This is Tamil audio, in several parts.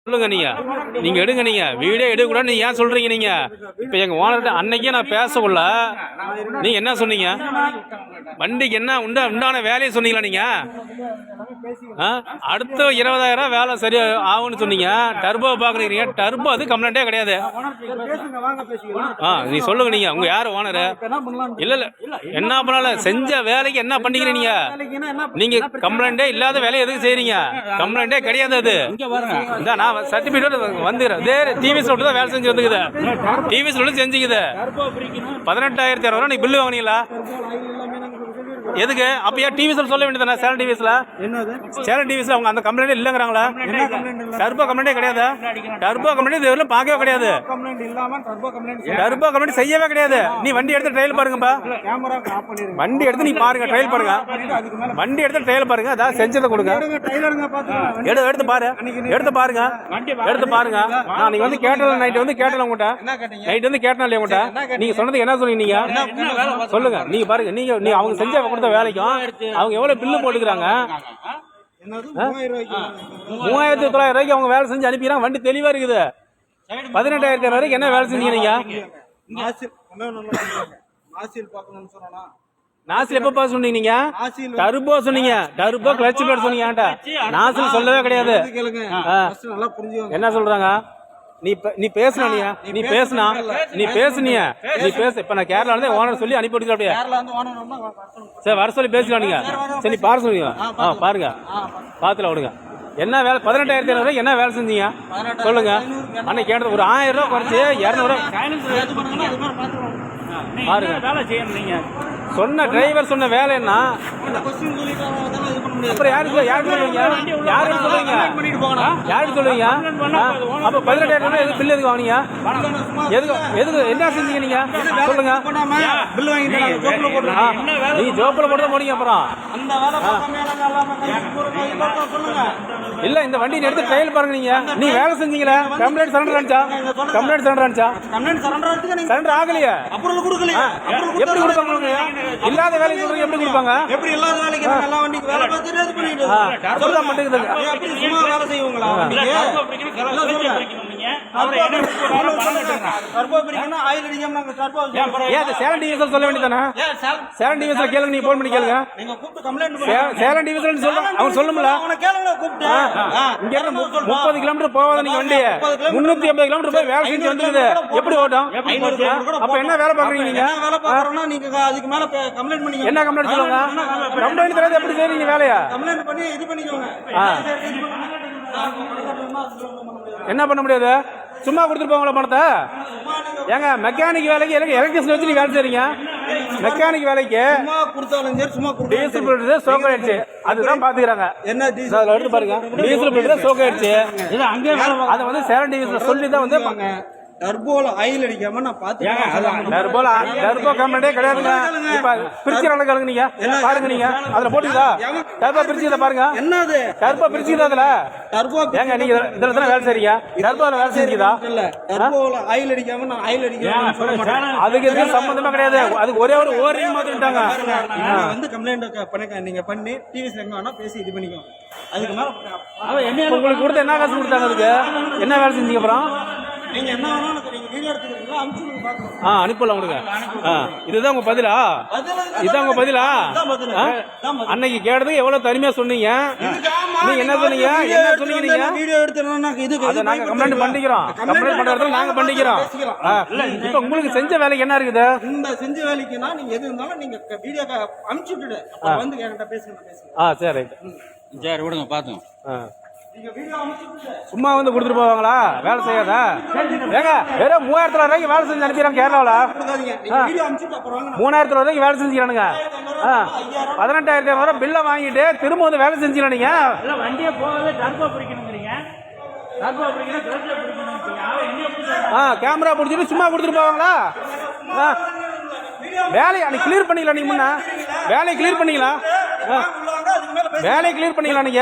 சொல்லுங்க நீங்க எடுங்க வீடியோ எடுக்கூடாது நீங்க ஏன் சொல்றீங்க நீங்க இப்ப எங்க ஓனர்கிட்ட அன்னைக்கே நான் பேசக்குள்ள நீங்க என்ன சொன்னீங்க வண்டிக்கு என்ன உண்டான வேலையை சொன்னீங்களா நீங்க அடுத்த 20,000 வேலை சரியா ஆகும்னு சொன்னீங்க டர்போ பாக்குறீங்க டர்போ அது கம்ப்ளைண்டே கிடையாது நீ சொல்லுங்க நீங்க உங்க யாரு ஓனர் இல்ல என்ன பண்ணாலும் செஞ்ச வேலைக்கு என்ன பண்ணிக்கிறீங்க நீங்க கம்ப்ளைண்டே இல்லாத வேலையை எதுக்கு செய்றீங்க கம்ப்ளைண்டே கிடையாது அது நான் சர்டிபிகேட் வந்துக்கிறேன் டிவிஎஸ் தான் வேலை செஞ்சு வந்துக்குது டிவிஎஸ் செஞ்சுக்குது 18,600 நீ பில்லு வாங்கினீங்களா எதுக்கு அப்ப ஏன் டிவிஎஸ் சொல்ல வேண்டியதானே சேலம் டிவிஎஸ்ல அவங்க அந்த கம்ப்ளைண்ட் இல்லங்கிறாங்களா டர்போ கம்ப்ளைண்டே கிடையாது டர்போ கம்ப்ளைண்ட் இதுவரை பார்க்கவே கிடையாது டர்போ கம்ப்ளைண்ட் செய்யவே கிடையாது நீ வண்டி எடுத்து ட்ரையல் பாருங்கப்பா வண்டி எடுத்து நீ பாருங்க ட்ரையல் பாருங்க வண்டி எடுத்து ட்ரையல் பாருங்க அதான் செஞ்சதை கொடுங்க எடுத்து பாருங்க நீங்க வந்து கேட்டல நைட் வந்து கேட்டல உங்கள்கிட்ட நைட் வந்து கேட்டா இல்லையா உங்கள்கிட்ட நீங்க சொன்னதுக்கு என்ன சொன்னீங்க சொல்லுங்க நீங்க பாருங்க நீங்க அவங்க செஞ்ச வேலைக்கும் அவங்க எவ்வளவு பில்லு போட்டுக்கிறாங்க 3,900 அவங்க வேலை செஞ்சு அனுப்பிடுறாங்க வண்டி தெளிவா இருக்குது 18,000 வரைக்கும் என்ன வேலை செஞ்சீங்க நீங்க நாசில் எப்ப சொன்னீங்க நீங்க டர்போ சொன்னீங்க டர்போ கிளட்ச் பிளேட் சொன்னீங்க நாசில் சொல்லவே கிடையாது என்ன சொல்றாங்க நீ பேசுனியா இப்ப நான் கேரளா வந்து ஓனர் சொல்லி அனுப்பி விட்டு அப்படியே சரி வர சொல்லி பேசலாம் நீங்க சரி பாரு சொல்லுங்க பாருங்க பாத்துல விடுங்க என்ன வேலை 18,000 என்ன வேலை செஞ்சீங்க சொல்லுங்க அன்னைக்கு கேட்டது ஒரு 1,000 ரூபாய் குறைச்சு 200 பாருங்க வேலை செய்யணும் நீங்க சொன்ன டிரைவர் சொன்ன வேலை என்ன அப்புறம் யாருக்கு சொல்லுவீங்க அப்ப 18,000 எதுக்கு பில்லு எதுக்கு வாங்கினீங்க எதுக்கு என்ன செஞ்சீங்க நீங்க சொல்லுங்க நீ ஜோப்பில் போட்டு போனீங்க அப்புறம் இல்ல இந்த வண்டி எடுத்து ட்ரையல் பாருங்க நீ வேலை செஞ்சீங்களா கம்ப்ளைண்ட் சரண்டர் சரண்டர் ஆகலையா எப்படி கொடுப்பாங்க இல்லாத வேலை சொல்றீங்க எப்படி கொடுப்பாங்க எப்படி இல்லாத வேலைக்கு எல்லா வண்டிக்கு வேலை பார்த்துட்டு இது பண்ணிட்டு சொல்ல மாட்டேங்குது எப்படி சும்மா வேலை செய்வீங்களா சேலம் டிவிஎஸ் சொல்ல வேண்டியதானே சேலம் டிவிஎஸ் கேளுங்க நீ போன் பண்ணி கேளுங்க சேலம் டிவிஎஸ் அவன் சொல்லுங்களா இங்க இருந்து 30 கிலோமீட்டர் போவாத நீங்க வண்டி 350 கிலோமீட்டர் போய் வேலை செஞ்சு வந்துருக்குது எப்படி ஓட்டும் அப்ப என்ன வேலை பாக்குறீங்க நீங்க அதுக்கு மேல கம்ப்ளைண்ட் பண்ணி என்ன கம்ப்ளைண்ட் சொல்லுங்க கம்ப்ளைண்ட் தரது எப்படி செய்றீங்க வேலையா கம்ப்ளைண்ட் பண்ணி இது பண்ணிக்கோங்க என்ன பண்ண முடியாது சும்மா கொடுத்துட்டு போங்களா பணத்தை ஏங்க மெக்கானிக் வேலைக்கு எலக்ட்ரிஷியன் வச்சு நீ வேலை செய்றீங்க மெக்கானிக் வேலைக்கு டீசல் பில்டர் சோக் ஆயிடுச்சு அதுதான் பாத்துக்கிறாங்க என்ன டீசல் எடுத்து பாருங்க டீசல் பில்டர் சோக் ஆயிடுச்சு அதை வந்து சேலம் டிவிஎஸ்ல சொல்லி தான் வந்து டர்போல ஆயில் அடிக்காம நான் பாத்துட்டேன் டர்போ கம்ப்ளைண்டே கிடையாதுங்க இப்ப பிரிச்சுறாங்க கேளுங்க நீங்க பாருங்க நீங்க அதுல போட்டுதா டர்போ பிரிச்சுதா பாருங்க என்னது டர்போ பிரிச்சுதா அதுல டர்போ ஏங்க நீங்க இதுல தான வேலை செய்றீங்க டர்போல வேலை செஞ்சீதா இல்ல டர்போல ஆயில் அடிக்காம நான் ஆயில் அடிக்கிறேன் சொல்ல மாட்டேன் அதுக்கு எதுவும் சம்பந்தமே கிடையாது அதுக்கு ஒரே ஒரு ஓரிங் மாத்திட்டாங்க வந்து கம்ப்ளைண்ட் பண்ண நீங்க பண்ணி டிவி எங்க வேணா பேசி இது பண்ணிக்கோ அதுக்கு மேல உங்களுக்கு கொடுத்த என்ன காசு கொடுத்தாங்க அதுக்கு என்ன வேலை செஞ்சீங்க அப்புறம் நீங்க என்ன வேணாலும் வீடியோ எடுத்துக்கிறீங்களா அனுப்பிச்சு பாக்கலாம் அனுப்பலாம் கொடுங்க இதுதான் உங்க பதிலா இதுதான் உங்க பதிலா அன்னைக்கு கேட்டது எவ்வளவு தனிமையா சொன்னீங்க நீங்க என்ன சொன்னீங்க என்ன சொன்னீங்க நீங்க வீடியோ எடுத்துறோம்னா இது அத நாங்க கம்ப்ளைண்ட் பண்ணிக்கிறோம் கம்ப்ளைண்ட் பண்றதுல நாங்க பண்ணிக்கிறோம் இப்போ உங்களுக்கு செஞ்ச வேலைக்கு என்ன இருக்குது இந்த செஞ்ச வேலைக்குனா நீங்க எது இருந்தாலும் நீங்க வீடியோ அனுப்பிச்சு விட்டுடு அப்ப வந்து என்கிட்ட பேசுங்க சரி ரைட் சரி விடுங்க பாத்துங்க சும்மா வந்து கொடுத்துட்டு போவாங்களா வேலை செய்யாதா ஏங்க வெறும் 3,000 ரூபாய்க்கு வேலை செஞ்சு அனுப்பிடுறாங்க கேரளாவில் 3,000 ரூபாய்க்கு வேலை செஞ்சுக்கிறானுங்க 18,000 பில்லை வாங்கிட்டு திரும்ப வந்து வேலை செஞ்சுக்கிறானுங்க வண்டியை போகவே டர்போ பிடிக்கணுங்கிறீங்க கேமரா பிடிச்சிட்டு சும்மா கொடுத்துட்டு போவாங்களா வேலையை அன்னைக்கு கிளியர் பண்ணிக்கலாம் நீங்க முன்ன வேலையை கிளியர் பண்ணிக்கலாம் நீங்க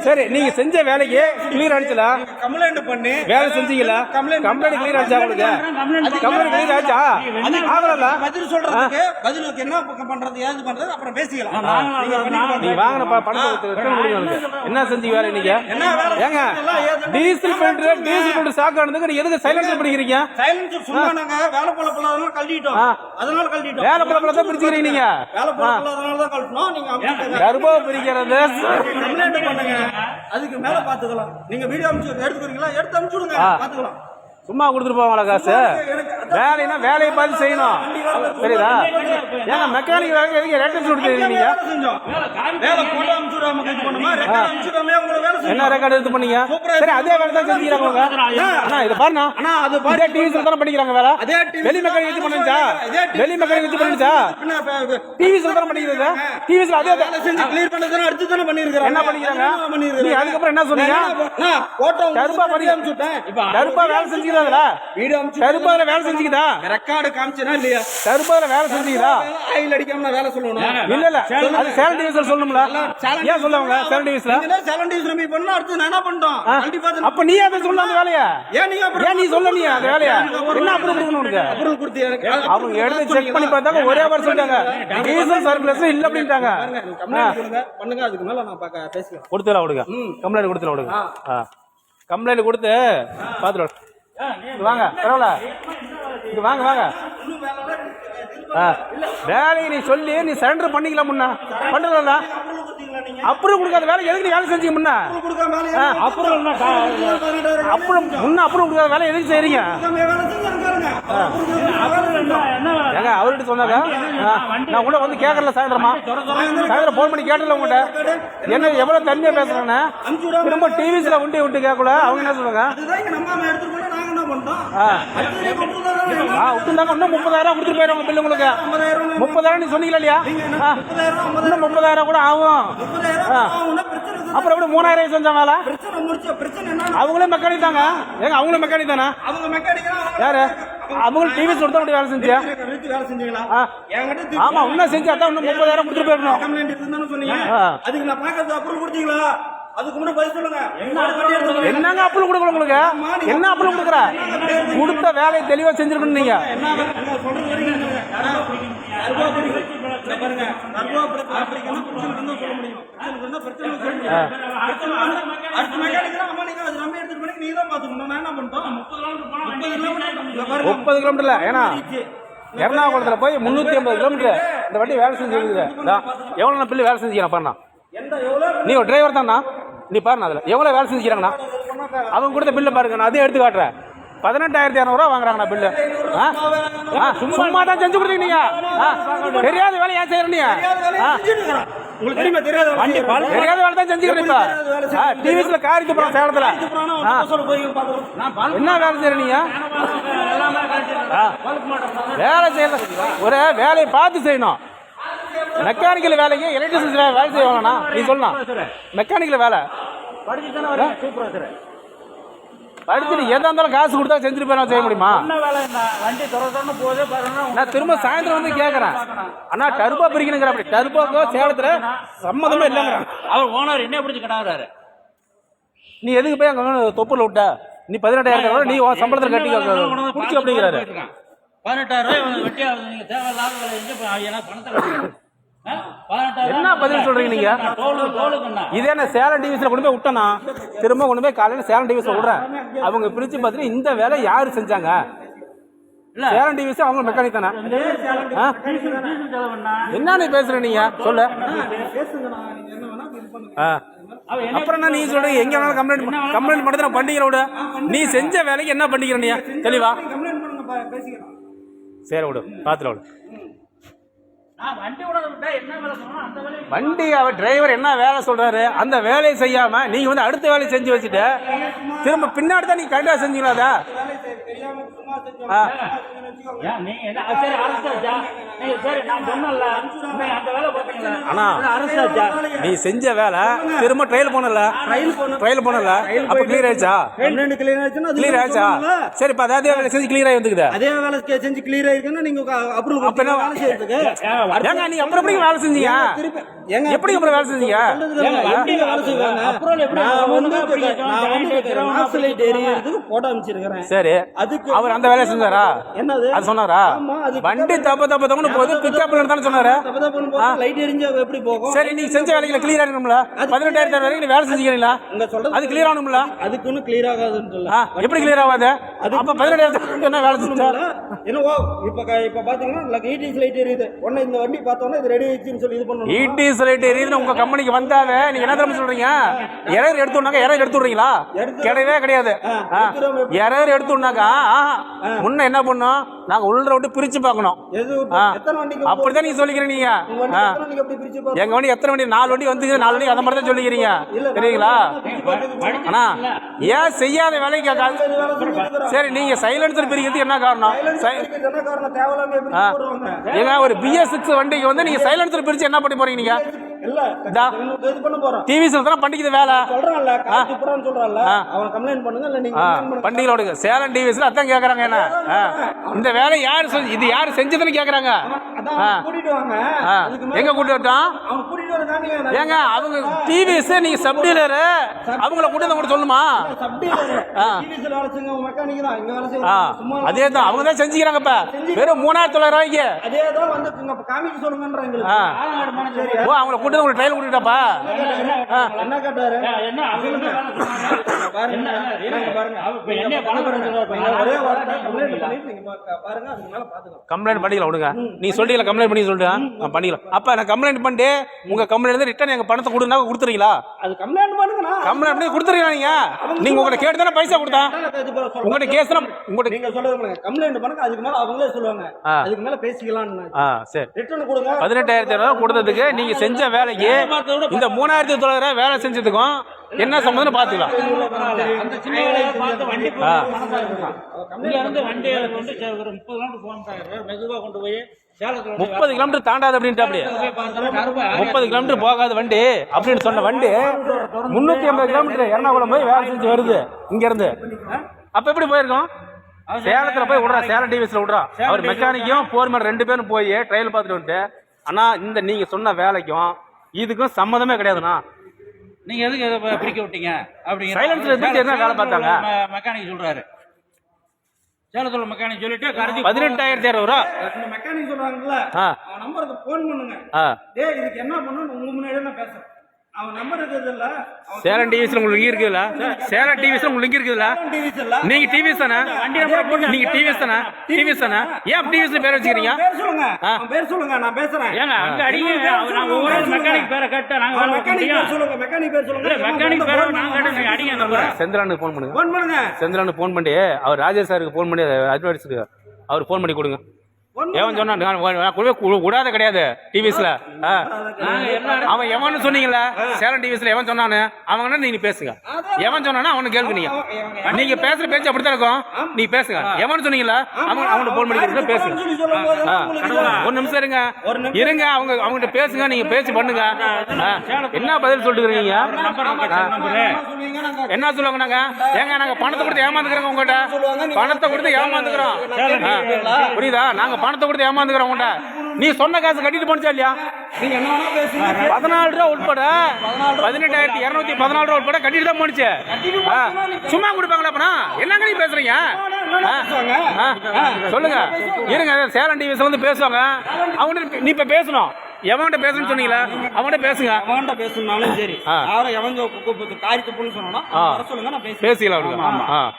சரி நீங்க செஞ்ச வேலைக்கு கிளியர் ஆயிடுச்சுல கம்ப்ளைண்ட் பண்ணி வேலை செஞ்சீங்களா கம்ப்ளைண்ட் கிளியர் ஆச்சா உங்களுக்கு கம்ப்ளைண்ட் கிளியர் ஆச்சா ஆகல பதில் சொல்றதுக்கு பதிலுக்கு என்ன பண்றது ஏது பண்றது அப்புறம் பேசிக்கலாம் நீங்க வாங்கின பணத்தை என்ன செஞ்சீங்க வேலை நீங்க ஏங்க டீசல் ஃபில்டர் ஸ்டாக் ஆனதுக்கு நீங்க எதுக்கு சைலன்சர் பண்ணிக்கிறீங்க சைலன்சர் சும்மா நாங்க வேலை போல போலாதனால கழட்டிட்டோம் அதனால கழட்டிட்டோம் வேலை போல தான் பிரிச்சுக்கிறீங்க நீங்க வேலை போல போலாதனால தான் கழட்டணும் நீங்க கர்ப்ப பிரிக்கிறது கம்ப்ளைண்ட் பண்ணுங்க அதுக்கு மேல பாத்துக்கலாம் நீங்க வீடியோ எடுத்துக்கிறீங்களா எடுத்து அனுப்பிச்சு விடுங்க பாத்துக்கலாம் சும்மா கொடுத்துட்டு போவாங்களா காசு வேலைன்னா வேலையை பார்த்து செய்யணும் சரிதா ஏங்க மெக்கானிக் வேலைக்கு எதுக்கு ரெட்டன்ஸ் கொடுத்துருக்கீங்க என்ன ரெக்கார்டு எடுத்து பண்ணீங்க சரி அதே வேலை தான் செஞ்சுக்கிறாங்க அண்ணா இதை பாருண்ணா அண்ணா அது அதே டிவிஸ்ல தானே பண்ணிக்கிறாங்க வேலை வெளி மெக்கானிக் வச்சு பண்ணுச்சா வெளி மெக்கானிக் வச்சு பண்ணுச்சா டிவிஸ்ல தானே பண்ணிக்கிறது டிவிஸ்ல அதே செஞ்சு கிளியர் பண்ணதுனா அடுத்து தானே பண்ணிருக்காங்க என்ன பண்ணிக்கிறாங்க நீ அதுக்கப்புறம் என்ன சொன்னீங்க கருப்பா பண்ணி அனுப்பிச்சுட்டேன் கருப்பா வேலை செஞ்சுக்கிறாங்க கருப்பால வேலை செஞ்சுக்கிட்டா ரெக்கார்டு காமிச்சனா இல்லையா கருப்பால வேலை செஞ்சுக்கிட்டா ஆயில் அடிக்காம வேலை சொல்லணும் இல்ல அது சேலன் டிவிஸ்ல சொல்லணும்ல ஏன் சொல்லுவாங்க சேலன் டிவிஸ்ல சேலன் டிவிஸ் நம்ம பண்ணா அடுத்து நான் என்ன பண்ணோம் கண்டிப்பா அப்ப நீ அதை சொல்ல அந்த வேலைய ஏன் நீ சொல்ல நீ அந்த வேலைய என்ன அப்ரூவ் கொடுக்கணும் உனக்கு அப்ரூவ் கொடுத்து அவங்க எடுத்து செக் பண்ணி பார்த்தாங்க ஒரே வாரம் சொல்லிட்டாங்க டீசல் சர்ப்ளஸ் இல்ல அப்படிட்டாங்க பண்ணுங்க அதுக்கு மேல நான் பேசுறேன் கொடுத்துடலாம் விடுங்க கம்ப்ளைண்ட் கொடுத்துடலாம் விடுங்க கம்ப்ளைண்ட் கொடுத்து பாத்துட்டு வாங்க பரவாயில்ல இங்க வாங்க வாங்க வேலையை நீ சொல்லி நீ சரண்டர் பண்ணிக்கலாம் முன்னா பண்ணல அப்புறம் கொடுக்காத வேலை எதுக்கு நீ வேலை செஞ்சீங்க முன்னா அப்புறம் முன்ன அப்புறம் கொடுக்காத வேலை எதுக்கு செய்யறீங்க ஏங்க அவர்கிட்ட சொன்னாங்க நான் கூட வந்து கேட்கல சாயந்தரம் போன் பண்ணி கேட்டல உங்கள்கிட்ட என்ன எவ்வளவு தனியா பேசுறாங்கன்னு திரும்ப டிவிஸ்ல உண்டி விட்டு கேட்கல அவங்க என்ன சொல்றாங்க இன்னும் 30,000 கொடுத்துட்டு போயிடுவாங்க பில்லு உங்களுக்கு 30,000 நீ சொன்னீங்களா இல்லையா இன்னும் 30,000 கூட ஆகும் அப்புறம் எப்படி 3,000 செஞ்ச வேலை அவங்களே மெக்கானிக் தாங்க ஏங்க அவங்களும் மெக்கானிக் தானே யாரு அவங்களும் டிவி சொல்லிட்டு அப்படி வேலை செஞ்சியா ஆமா இன்னும் செஞ்சு அதான் இன்னும் 30,000 கொடுத்துட்டு போயிடணும் அதுக்கு நான் பாக்கிறது அப்புறம் கொடுத்தீங்களா அதுக்கு முன்னாடி பதில் சொல்லுங்க என்னங்க அப்ரூவ் கொடுக்கல உங்களுக்கு என்ன அப்ரூவ் கொடுக்குற கொடுத்த வேலையை தெளிவா செஞ்சிருக்கணும் நீங்க முப்பது கிலோமீட்டர்ல ஏன்னா எர்ணாகுளத்துல போய் 350 கிலோமீட்டர் இந்த வண்டி வேலை செஞ்சிருக்குது எவ்வளவு பில்லு வேலை செஞ்சுக்கிறேன் பாருண்ணா நீ ஒரு டிரைவர் தானா நீ பாருண்ணா அதுல எவ்வளவு வேலை செஞ்சுக்கிறாங்கண்ணா அவங்க கொடுத்த பில்ல பாருங்க நான் அதே எடுத்து காட்டுறேன் 18,200 வாங்குறாங்கண்ணா பில்லு சும்மா தான் செஞ்சு கொடுத்தீங்க நீங்க தெரியாத வேலை ஏன் செய்யற நீங்க தெரியாத வேலை தான் செஞ்சுக்கிறீங்க டிவிஸ்ல காரிக்கு போறோம் சேலத்துல என்ன வேலை செய்யற நீங்க வேலை செய்யல ஒரு வேலையை பார்த்து செய்யணும் மெக்கானிக்கல் வேலைக்கு எலக்ட்ரிசியன் வேலை செய்வாங்கண்ணா நீ சொல்லலாம் மெக்கானிக்கல் வேலை படிச்சுட்டு எதா இருந்தாலும் காசு கொடுத்தா செஞ்சுட்டு போய் செய்ய முடியுமா நான் திரும்ப சாயந்தரம் வந்து கேட்கறேன் அண்ணா டர்போ பிரிக்கணுங்கிற அப்படி டர்போக்கோ சேலத்துல சம்மதமே இல்லைங்கிறான் அவர் ஓனர் என்ன பிடிச்சி கிடாறாரு நீ எதுக்கு போய் அங்க தொப்புல விட்ட நீ 18,000 நீ சம்பளத்தில் கட்டி குடிச்சு அப்படிங்கிறாரு 18,000 வெட்டி நீங்க தேவையில்லாத வேலை செஞ்சு பணத்தை என்ன பதில் சொல்றீங்க நீங்க இதே நான் சேலம் டிவிஸ்ல கொண்டு போய் விட்டேனா திரும்ப கொண்டு போய் காலையில சேலம் டிவிஸ்ல விடுறேன் அவங்க பிரிச்சு பார்த்துட்டு இந்த வேலை யாரு செஞ்சாங்க சேலம் டிவிஸ் அவங்க மெக்கானிக் தானே என்ன நீ பேசுற நீங்க சொல்லு அப்புறம் என்ன நீ சொல்றீங்க எங்க வேணாலும் கம்ப்ளைண்ட் மட்டும் நான் பண்ணிக்கிற விடு நீ செஞ்ச வேலைக்கு என்ன பண்ணிக்கிற நீ தெளிவா சரி விடு பாத்துல விடு வண்டி அவர் டிரைவர் என்ன வேலை சொல்றாரு அந்த வேலையை செய்யாம நீங்க வந்து அடுத்த வேலையை செஞ்சு வச்சுட்டு திரும்ப பின்னாடி தான் நீங்க கரெக்டா செஞ்சீங்களா அண்ணா நீ செஞ்ச வேலை திரும்ப ட்ரையல் போனல அப்ப கிளியர் ஆயிடுச்சா கிளியர் ஆயிடுச்சா சரி இப்ப அதே வேலை செஞ்சு கிளியர் ஆகி வந்துக்குது அதே வேலை செஞ்சு கிளியர் ஆயிருக்குன்னா நீங்க அப்புறம் ஏங்க நீ அப்புறம் எப்படி வேலை செஞ்சீங்க ஏங்க, எப்படி அப்புறம் வேலை செஞ்சீங்க ஏங்க, வண்டியில வேலை செய்வாங்க. அப்புறம் எப்படி நான் வந்து அப்படி நான் வந்து இருக்கிறவங்க நாக்ஸ் லைட் எரியறதுக்கு போட்டோ அனுப்பிச்சிருக்கிறேன். சரி அதுக்கு அவர் அந்த வேலையை செஞ்சாரா என்னது அது சொன்னாரா ஆமா, அது வண்டி தப்பு போது பிக்கப்ல தானே சொன்னாரு தப்பு தப்புன்னு போட்டு லைட் எரிஞ்சா எப்படி போகும்? சரி நீங்க செஞ்ச வேலைகளை கிளியர் ஆகணும்ல 18,000 வரைக்கும் நீ வேலை செஞ்சீங்களா உங்க சொல்றது அது கிளியர் ஆகணும்ல அதுக்குன்னு கிளியர் ஆகாதுன்னு சொல்ல. எப்படி கிளியர் ஆகாது அப்ப 18,000 என்ன வேலை செஞ்சா என்னவோ இப்ப பாத்தீங்கன்னா ஈடிஸ் லைட் எரியுது. உடனே இந்த வண்டி பார்த்தோன்னா இது ரெடி ஆயிடுச்சுன்னு சொல்லி இது பண்ணணும். ஈடிஸ் லைட் எரியுதுன்னு உங்க கம்பெனிக்கு வந்தாவே நீங்க என்ன தெரியுமா சொல்றீங்க எரர் எடுத்துனாக்க எரர் எடுத்துடுறீங்களா கிடையவே கிடையாது எரர் எடுத்துனாக்கா முன்ன என்ன பண்ணோம் நாங்க உள்ள விட்டு பிரிச்சு பார்க்கணும் எது எத்தனை வண்டிக்கு அப்படிதான் நீங்க சொல்லிக்கிறீங்க நீங்க உங்க வண்டி எத்தனை வண்டிக்கு அப்படி பிரிச்சு பாருங்க. எங்க வண்டி எத்தனை வண்டி 4 வண்டி வந்து 4 வண்டி அந்த மாதிரி தான் சொல்லிக்கிறீங்க தெரியுங்களா ஆனா ஏன் செய்யாத வேலைக்கு கேட்காது சரி நீங்க சைலன்சர் பிரிக்கிறதுக்கு என்ன காரணம் என்ன காரணம் தேவையில்லாம எப்படி போடுவாங்க? ஏங்க ஒரு BS6 வண்டிக்கு வந்து நீங்க சைலன்சர் பிரிச்சு என்ன பண்ணி போறீங்க நீங்க இல்ல இது பண்ண போறோம். டிவிஸ்ல தான் பண்ணிக்குது வேலை சொல்றான்ல காசு புறான்னு சொல்றான்ல அவன் கம்ப்ளைண்ட் பண்ணுங்க இல்ல நீங்க complaint பண்ணுங்க. பண்டிகளோட சேலம் டிவிஸ்ல அதான் கேக்குறாங்க என்ன இந்த வேலை யாரு இது யாரு செஞ்சதுன்னு கேக்குறாங்க அதான் கூட்டிட்டு வாங்க. அதுக்கு மேல எங்க கூட்டி வரட்டும் அவன் கூட்டிட்டு வர காமிங்க. ஏங்க அவங்க டிவிஸ் நீங்க சப் டீலர் அவங்கள கூட்டி வந்து கூட சொல்லுமா சப் டீலர் டிவிஸ்ல வேலை செஞ்ச மெக்கானிக் தான் இங்க வேலை செய்வாங்க. சும்மா அதே தான் அவங்க தான் செஞ்சுக்கிறாங்க இப்ப வெறும் 3,900 ரூபாய்க்கு அதே தான் வந்து இங்க காமிக்க சொல்லுங்கன்றாங்க. ஓ அவங்கள கூட்டி வந்து ட்ரையல் கூட்டிட்டாப்பா என்ன கேட்டாரு? என்ன அவங்க பாருங்க பாருங்க என்ன பணம் ஒரே வார்த்தை கம்ப்ளைண்ட் பண்ணிட்டு நீங்க பாருங்க அதுக்கு மேல பாத்துக்கலாம். கம்ப்ளைண்ட் பண்ணிக்கலாம் விடுங்க நீ சொல்றீங்களா கம்ப்ளைண்ட் பண்ணி சொல்லிட்டு பண்ணிக்கலாம் அப்ப நான் கம்ப்ளைண்ட் பண்ணிட்டு உங்க கம்ப்ளைண்ட் ரிட்டர்ன் எங்க பணத்தை கொடுனா கொடுத்துறீங்களா அது கம்ப்ளைண்ட் பண்ணுங்கண்ணா. கம்ப்ளைண்ட் பண்ணி கொடுத்துறீங்களா நீங்க உங்கள்ட்ட கேட்டு தானே பைசா கொடுத்தா உங்கள்ட்ட கேஸ் உங்கள்ட்ட நீங்க சொல்றது கம்ப்ளைண்ட் பண்ணுங்க அதுக்கு மேல அவங்களே சொல்லுவாங்க அதுக்கு மேல பேசிக்கலாம்னு. சரி ரிட்டர்ன் கொடுங்க. 18,000 கொடுத்ததுக்கு நீங்க செஞ்ச வேலைக்கு இந்த 3,900 வேலை செஞ்சதுக்கும் என்ன சம்பந்தம் பாத்துக்கலாம் அந்த சின்ன வேலையை பார்த்து வண்டி இங்க இருந்து வண்டி கொண்டு ஒரு 30 கிலோமீட்டர் போனோம் மெதுவா கொண்டு போய் சேலத்துல 30 கிலோமீட்டர் தாண்டாது அப்படின்ட்டு அப்படியே 30 கிலோமீட்டர் போகாத வண்டி அப்படின்னு சொன்ன வண்டி 380 கிலோமீட்டர் எர்ணாகுளம் போய் வேலை செஞ்சு வருது இங்க இருந்து அப்ப எப்படி போயிருக்கோம் சேலத்துல போய் விடுறா சேலம் டிவிஸ்ல விடுறா அவர் மெக்கானிக்கும் போர்மேன் 2 பேரும் போய் ட்ரையல் பார்த்துட்டு வந்துட்டு ஆனா இந்த நீங்க சொன்ன வேலைக்கும் இதுக்கும் சம்மதமே கிடையாதுண்ணா நீங்க எதுக்கு இதை பிரிக்க விட்டீங்க அப்படிங்கிற சைலன்ஸ்ல இருந்து என்ன வேலை பார்த்தாங்க மெக்கானிக் சொல்றாரு சேலத்துல மெக்கானிக் சொல்லிட்டு கருதி 18,000 ரூபா இந்த மெக்கானிக் சொல்றாங்கல்ல அவன் நம்பருக்கு போன் பண்ணுங்க. டேய் இதுக்கு என்ன பண்ணனும் உங்க முன்னாடியே நான் பேசுறேன். அவன் நம்பர் இருக்குது இல்ல சேலம் டிவிஸ்ல உங்களுக்கு லிங்க் இருக்குதுல சேலம் டிவிஸ்ல உங்களுக்கு லிங்க் இருக்குதுல டிவிஸ் இல்ல நீங்க டிவிஸ் தானே வண்டி நம்பர் போட்டு நீங்க டிவிஸ் தானே ஏன் டிவிஸ்ல பேர் வச்சிருக்கீங்க பேர் சொல்லுங்க அவன் பேர் சொல்லுங்க நான் பேசுறேன். ஏங்க அங்க அடிங்க நான் ஒவ்வொரு மெக்கானிக் பேரை கேட்டா நாங்க வேலை பார்க்க மெக்கானிக் முடியும் பேர் சொல்லுங்க மெக்கானிக் பேர் சொல்லுங்க மெக்கானிக் பேரை நாங்க கேட்டா நீங்க அடிங்க நம்பர் செந்திலானுக்கு ஃபோன் பண்ணுங்க போன் பண்ணுங்க. செந்திலானுக்கு ஃபோன் பண்ணி அவர் ராஜேஷ் சாருக்கு ஃபோன் பண்ணி அட்வைஸ்க்கு அவர் ஃபோன் பண்ணி கொடுங்க எவன் சொன்னா விடாத கிடையாது டிவிஸ்ல அவன் எவன்னு சொன்னீங்கல்ல சேலம் டிவிஸ்ல எவன் சொன்னானு அவங்க நீங்க பேசுங்க எவன் சொன்னா அவனு கேளுங்க நீங்க பேசுற பேச்சு அப்படித்தான் இருக்கும் நீங்க பேசுங்க எவன் சொன்னீங்கல்ல அவங்கள்ட்ட போன் பண்ணி பேசுங்க ஒரு நிமிஷம் இருங்க அவங்ககிட்ட பேசுங்க நீங்க பேச்சு பண்ணுங்க என்ன பதில் சொல்லிட்டு இருக்கீங்க என்ன சொல்லுவாங்க நாங்க ஏங்க நாங்க பணத்தை கொடுத்து ஏமாந்துக்கிறோங்க உங்ககிட்ட பணத்தை கொடுத்து ஏமாந்துக்கிறோம் புரியுதா நாங்க பணத்தை கொடுத்து ஏமாந்துக்கிறோம் உங்கள்கிட்ட நீ சொன்ன காசு கட்டிட்டு போனச்சா இல்லையா நீங்க என்ன வேணா பேசுங்க. 14 ரூபா உட்பட 18,214 ரூபா உட்பட கட்டிட்டு தான் போனுச்சு சும்மா கொடுப்பாங்களா அப்பனா என்னங்க நீ பேசுறீங்க சொல்லுங்க இருங்க சேலம் டிவிஸ் வந்து பேசுவாங்க அவங்க நீ இப்ப பேசணும் எவன்கிட்ட பேசணும்னு சொன்னீங்களா அவன்கிட்ட பேசுங்க அவன்கிட்ட பேசணும்னாலும் சரி யாரும் எவன் காரியத்தை பொண்ணு சொன்னா சொல்லுங்க நான் பேசிக்கலாம்